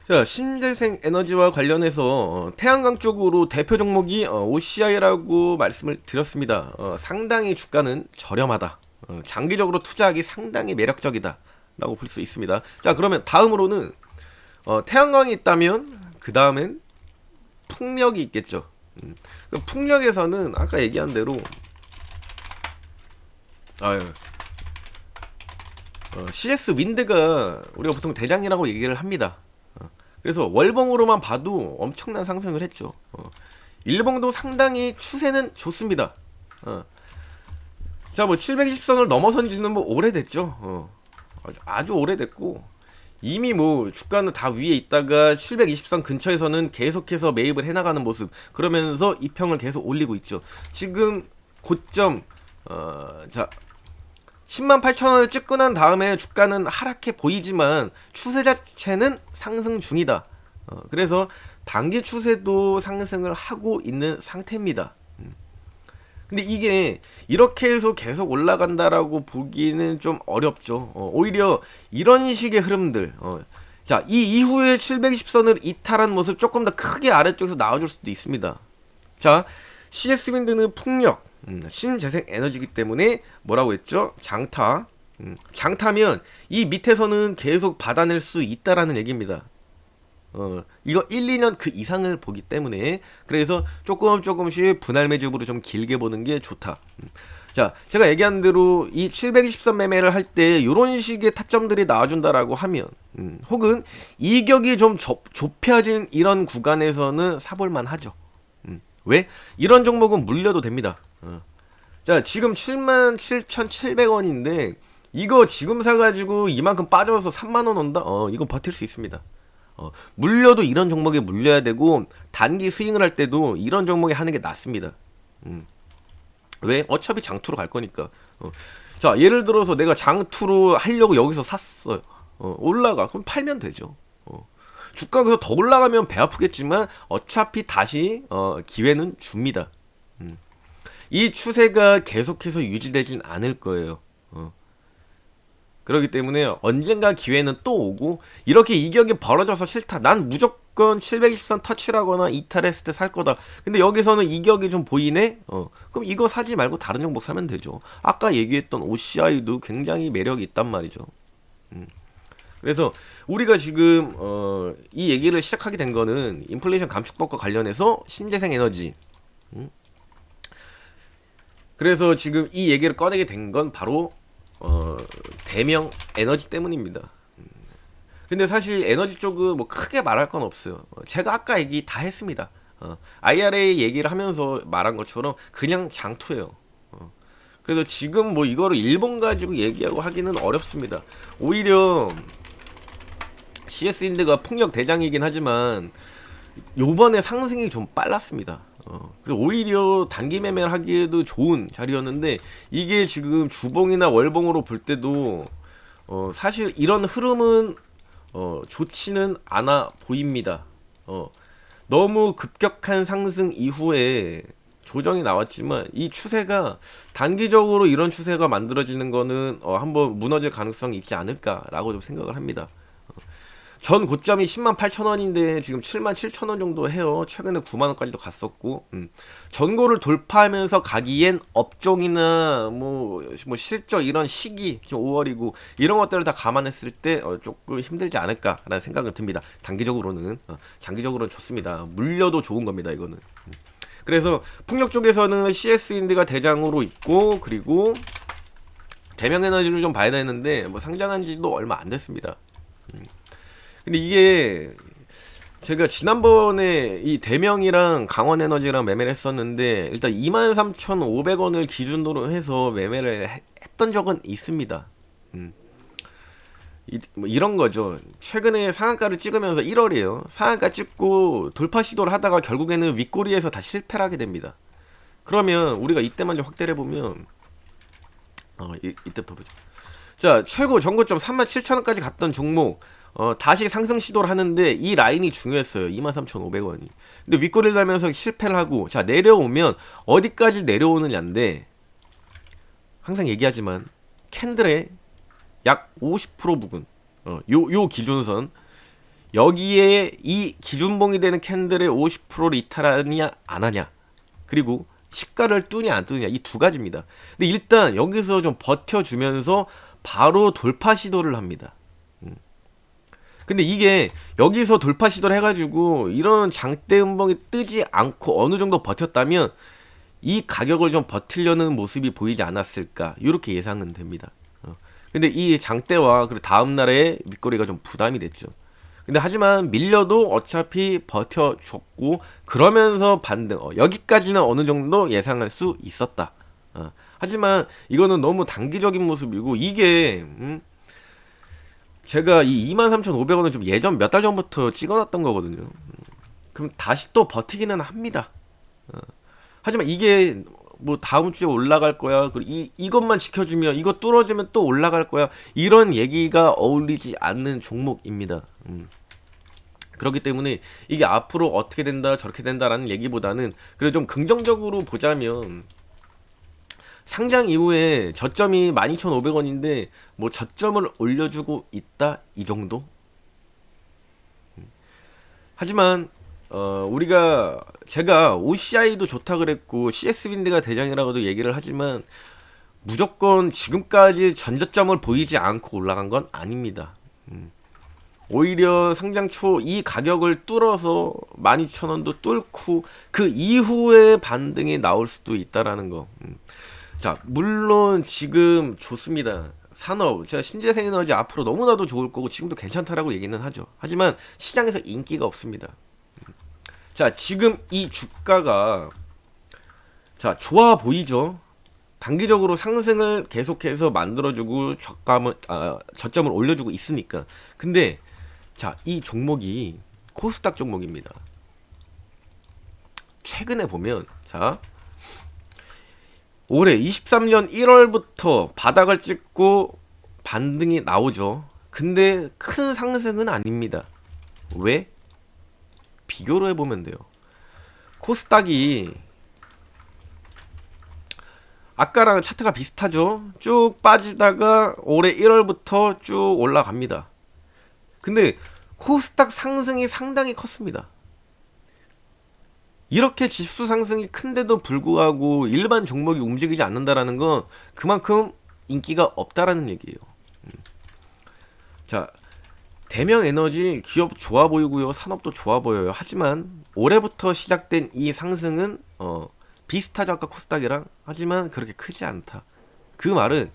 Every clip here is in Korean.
자, 신재생 에너지와 관련해서 태양광 쪽으로 대표 종목이 OCI라고 말씀을 드렸습니다. 상당히 주가는 저렴하다. 장기적으로 투자하기 상당히 매력적이다. 라고 볼 수 있습니다. 자, 그러면 다음으로는 태양광이 있다면 그 다음엔 풍력이 있겠죠. 그럼 풍력에서는 아까 얘기한 대로 아유, CS 윈드가 우리가 보통 대장이라고 얘기를 합니다. 그래서 월봉으로만 봐도 엄청난 상승을 했죠. 일봉도 상당히 추세는 좋습니다. 자, 뭐 720선을 넘어선 지는 뭐 오래됐죠. 아주 오래됐고 이미 뭐 주가는 다 위에 있다가 720선 근처에서는 계속해서 매입을 해나가는 모습, 그러면서 이평을 계속 올리고 있죠. 지금 고점 자 108,000원을 찍고 난 다음에 주가는 하락해 보이지만 추세 자체는 상승 중이다. 그래서 단기 추세도 상승을 하고 있는 상태입니다. 근데 이게 이렇게 해서 계속 올라간다라고 보기는 좀 어렵죠. 오히려 이런 식의 흐름들, 자, 이 이후에 720선을 이탈한 모습 조금 더 크게 아래쪽에서 나와줄 수도 있습니다. 자, CS 윈드는 풍력, 신재생 에너지이기 때문에 뭐라고 했죠? 장타. 장타면 이 밑에서는 계속 받아낼 수 있다라는 얘기입니다. 이거 1, 2년 그 이상을 보기 때문에 그래서 조금씩 분할 매집으로 좀 길게 보는 게 좋다. 자, 제가 얘기한 대로 이 720선 매매를 할 때 이런 식의 타점들이 나와준다라고 하면, 혹은 이격이 좀 좁혀진 이런 구간에서는 사볼만 하죠. 왜? 이런 종목은 물려도 됩니다. 자, 지금 77,700원인데 이거 지금 사가지고 이만큼 빠져서 3만원 온다? 이건 버틸 수 있습니다. 물려도 이런 종목에 물려야 되고 단기 스윙을 할 때도 이런 종목에 하는 게 낫습니다. 왜? 어차피 장투로 갈 거니까. 자, 예를 들어서 내가 장투로 하려고 여기서 샀어요. 올라가. 그럼 팔면 되죠. 주가가 그래서 더 올라가면 배 아프겠지만 어차피 다시 기회는 줍니다. 이 추세가 계속해서 유지되진 않을 거예요. 그렇기 때문에 언젠가 기회는 또 오고, 이렇게 이격이 벌어져서 싫다, 난 무조건 720선 터치라거나 이탈했을 때 살 거다, 근데 여기서는 이격이 좀 보이네? 그럼 이거 사지 말고 다른 종목 사면 되죠. 아까 얘기했던 OCI도 굉장히 매력이 있단 말이죠. 그래서 우리가 지금 이 얘기를 시작하게 된 거는 인플레이션 감축법과 관련해서 신재생 에너지, 그래서 지금 이 얘기를 꺼내게 된 건 바로 대명 에너지 때문입니다. 근데 사실 에너지 쪽은 뭐 크게 말할 건 없어요. 제가 아까 얘기 다 했습니다. IRA 얘기를 하면서 말한 것처럼 그냥 장투예요. 그래서 지금 뭐 이거를 일본 가지고 얘기하고 하기는 어렵습니다. 오히려 CS인드가 풍력 대장이긴 하지만 요번에 상승이 좀 빨랐습니다. 그리고 오히려 단기 매매를 하기에도 좋은 자리였는데 이게 지금 주봉이나 월봉으로 볼 때도 사실 이런 흐름은 좋지는 않아 보입니다. 너무 급격한 상승 이후에 조정이 나왔지만 이 추세가 단기적으로 이런 추세가 만들어지는 거는 한번 무너질 가능성이 있지 않을까라고 좀 생각을 합니다. 전 고점이 108,000원인데 지금 77,000원 정도 해요. 최근에 9만원까지도 갔었고, 전고를 돌파하면서 가기엔 업종이나 뭐 실적 이런 시기, 지금 5월이고 이런 것들을 다 감안했을 때 조금 힘들지 않을까라는 생각은 듭니다. 단기적으로는. 장기적으로는 좋습니다. 물려도 좋은 겁니다, 이거는. 그래서 풍력 쪽에서는 CS인드가 대장으로 있고, 그리고 대명에너지를 좀 봐야 되는데 뭐 상장한 지도 얼마 안 됐습니다. 근데 이게 제가 지난번에 이 대명이랑 강원에너지랑 매매를 했었는데 일단 23,500원을 기준으로 해서 매매를 했던 적은 있습니다. 뭐 이런 거죠. 최근에 상한가를 찍으면서 1월이에요. 상한가 찍고 돌파 시도를 하다가 결국에는 윗꼬리에서 다 실패를 하게 됩니다. 그러면 우리가 이때만 좀 확대를 해보면 이때부터 보죠. 자, 최고 전고점 37,000원까지 갔던 종목 다시 상승 시도를 하는데 이 라인이 중요했어요. 23,500원이. 근데 윗꼬리를 달면서 실패를 하고, 자, 내려오면 어디까지 내려오느냐인데, 항상 얘기하지만 캔들의 약 50% 부근, 요 기준선, 여기에 이 기준봉이 되는 캔들의 50%를 이탈하느냐 안 하냐, 그리고 시가를 뚜냐 안 뚜냐, 이 두 가지입니다. 근데 일단 여기서 좀 버텨주면서 바로 돌파 시도를 합니다. 근데 이게 여기서 돌파 시도를 해가지고 이런 장대 음봉이 뜨지 않고 어느 정도 버텼다면 이 가격을 좀 버틸려는 모습이 보이지 않았을까, 이렇게 예상은 됩니다. 근데 이 장대와 그리고 다음날에 윗꼬리가 좀 부담이 됐죠. 근데 하지만 밀려도 어차피 버텨줬고, 그러면서 반등, 여기까지는 어느 정도 예상할 수 있었다. 하지만 이거는 너무 단기적인 모습이고, 이게 제가 이 23,500원을 좀 예전 몇 달 전부터 찍어놨던 거거든요. 그럼 다시 또 버티기는 합니다. 하지만 이게 뭐 다음 주에 올라갈 거야, 그리고 이것만 지켜주면, 이거 뚫어주면 또 올라갈 거야, 이런 얘기가 어울리지 않는 종목입니다. 그렇기 때문에 이게 앞으로 어떻게 된다 저렇게 된다라는 얘기보다는, 그래도 좀 긍정적으로 보자면, 상장 이후에 저점이 12,500원인데 뭐 저점을 올려주고 있다, 이 정도. 하지만 제가 OCI도 좋다 그랬고 CS빈드가 대장이라고도 얘기를 하지만, 무조건 지금까지 전저점을 보이지 않고 올라간 건 아닙니다. 오히려 상장 초 이 가격을 뚫어서 12,000원도 뚫고 그 이후에 반등이 나올 수도 있다라는 거. 자, 물론 지금 좋습니다. 산업, 제가 신재생에너지 앞으로 너무나도 좋을 거고 지금도 괜찮다라고 얘기는 하죠. 하지만 시장에서 인기가 없습니다. 자, 지금 이 주가가, 자, 좋아 보이죠? 단기적으로 상승을 계속해서 만들어주고 저점을 올려주고 있으니까. 근데 자, 이 종목이 코스닥 종목입니다. 최근에 보면, 자, 올해 23년 1월부터 바닥을 찍고 반등이 나오죠. 근데 큰 상승은 아닙니다. 왜? 비교를 해보면 돼요. 코스닥이 아까랑 차트가 비슷하죠. 쭉 빠지다가 올해 1월부터 쭉 올라갑니다. 근데 코스닥 상승이 상당히 컸습니다. 이렇게 지수 상승이 큰데도 불구하고 일반 종목이 움직이지 않는다라는 건 그만큼 인기가 없다라는 얘기예요. 자, 대명에너지 기업 좋아 보이고요, 산업도 좋아 보여요. 하지만 올해부터 시작된 이 상승은 비슷하죠, 아까 코스닥이랑. 하지만 그렇게 크지 않다. 그 말은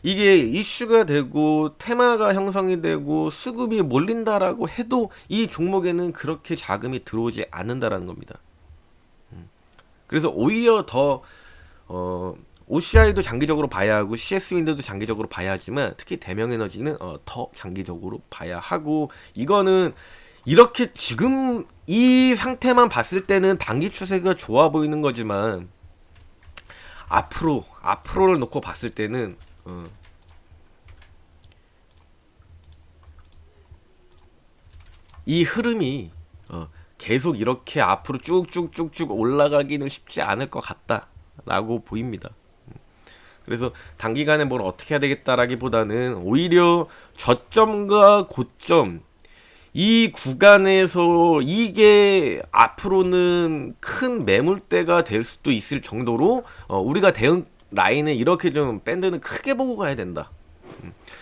이게 이슈가 되고 테마가 형성이 되고 수급이 몰린다라고 해도 이 종목에는 그렇게 자금이 들어오지 않는다라는 겁니다. 그래서 오히려 더 OCI도 장기적으로 봐야 하고 CS윈드도 장기적으로 봐야 하지만, 특히 대명에너지는 더 장기적으로 봐야 하고, 이거는 이렇게 지금 이 상태만 봤을 때는 단기 추세가 좋아 보이는 거지만, 앞으로를 놓고 봤을 때는 이 흐름이 계속 이렇게 앞으로 쭉쭉쭉쭉 올라가기는 쉽지 않을 것 같다라고 보입니다. 그래서 단기간에 뭘 어떻게 해야 되겠다라기보다는 오히려 저점과 고점, 이 구간에서 이게 앞으로는 큰 매물대가 될 수도 있을 정도로 우리가 대응 라인을 이렇게 좀 밴드는 크게 보고 가야 된다.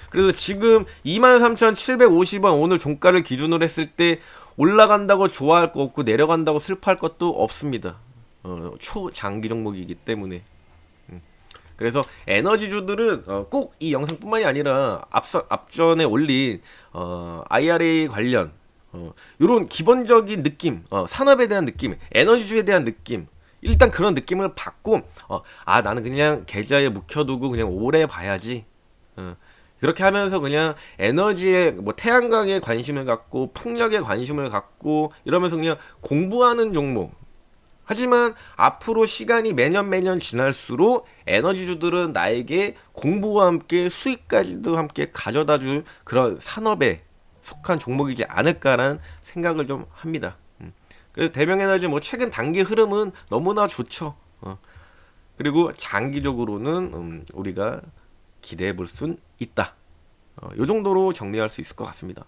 그래서 지금 23,750원 오늘 종가를 기준으로 했을 때 올라간다고 좋아할 거 없고 내려간다고 슬퍼할 것도 없습니다. 초장기 종목이기 때문에. 그래서 에너지주들은 꼭 이 영상뿐만이 아니라 앞전에 올린 IRA 관련 이런 기본적인 느낌, 산업에 대한 느낌, 에너지주에 대한 느낌, 일단 그런 느낌을 받고 나는 그냥 계좌에 묵혀두고 그냥 오래 봐야지, 그렇게 하면서 그냥 에너지에 뭐 태양광에 관심을 갖고 풍력에 관심을 갖고 이러면서 그냥 공부하는 종목. 하지만 앞으로 시간이 매년 지날수록 에너지주들은 나에게 공부와 함께 수익까지도 함께 가져다 줄 그런 산업에 속한 종목이지 않을까라는 생각을 좀 합니다. 그래서 대명에너지 뭐 최근 단기 흐름은 너무나 좋죠. 그리고 장기적으로는 우리가 기대해 볼 순 있다. 요 정도로 정리할 수 있을 것 같습니다.